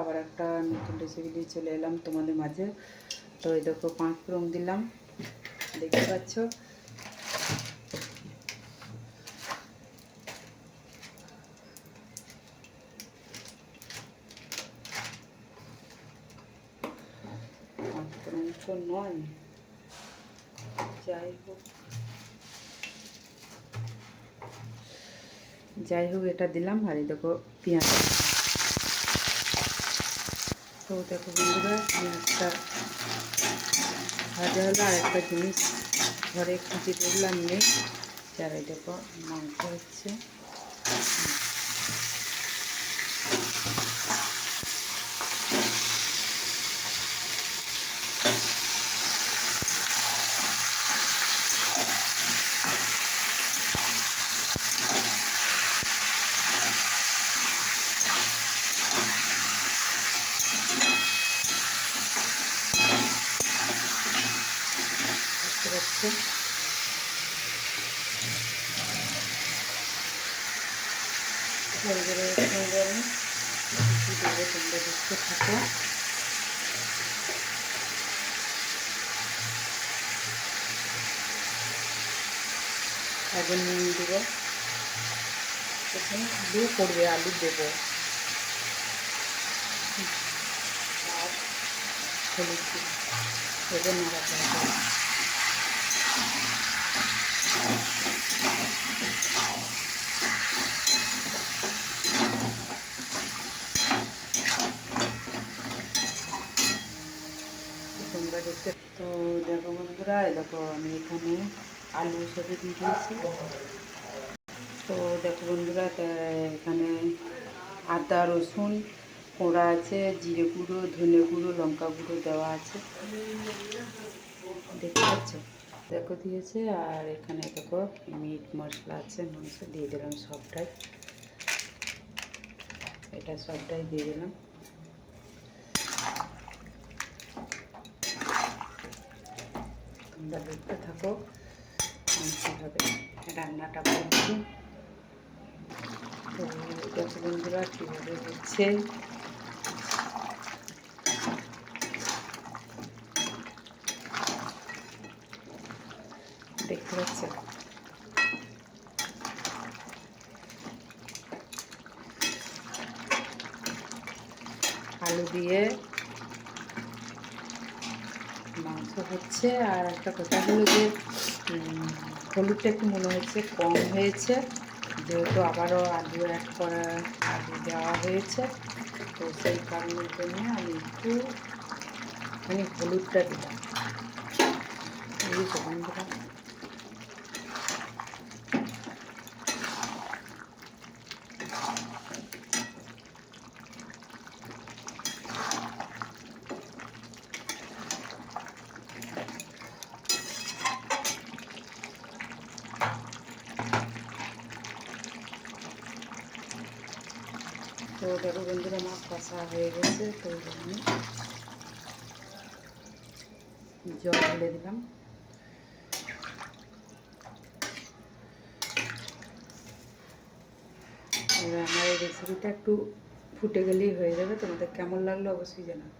আবার একটা নতুন রেসিপি দিয়ে চলে এলাম তোমাদের মাঝে। তো এই দেখো 5 ফোড়ন দিলাম, দেখতে পাচ্ছ। ফোড়ন তো নয়, যাই হোক এটা দিলাম। আর এই দেখো পেঁয়াজ। তো দেখো বন্ধুরা, পেঁয়াজটা ভাজা হলো। আর একটা জিনিস ঘরে খুঁজে দেখলাম নেই, যারা দেখো মাংস হচ্ছে। দেখতে থাকো। আগে নুন দেবো, প্রথমে আলু করবে, আলু দেবো আর হলুদ দেবো, এবার নাড়াতে হবে। তোমরা দেখতে তো দেখো বন্ধুরা, দেখো আমি এখানে আলু সবই দিয়ে দিয়েছি। তো দেখো বন্ধুরা, এখানে আদা রসুন কোড়া আছে, জিরে গুঁড়ো, ধনে গুঁড়ো, লঙ্কা গুঁড়ো দেওয়া আছে, দেখতে পাচ্ছ। দেখো দিয়েছে। আর এখানে দেখো মিট মশলা আছে, মাংস দিয়ে দিলাম সবটাই। এটা সবটাই দিয়ে দিলাম। তোমরা দেখতে থাকো আমি কীভাবে রান্নাটা করছি। তো দেখো বন্ধুরা কীভাবে হচ্ছে। দেখতে পাচ্ছ, আলু দিয়ে মাংস হচ্ছে। আর একটা কথা হলো যে হলুদটা একটু মনে হচ্ছে কম হয়েছে, যেহেতু আবারও আলু অ্যাড করা, আলু দেওয়া হয়েছে। তো সেই কারণের জন্য আমি একটু হলুদটা দিলাম, বুঝেছো বন্ধুরা। তো দেখো বন্ধুরা, মাছ কষা হয়ে গেছে। তো আমি জল ঢেলে দিলাম। এবার আমার এই রেসিপিটা একটু ফুটে গেলেই হয়ে যাবে। তোমাদের কেমন লাগলো অবশ্যই জানাও।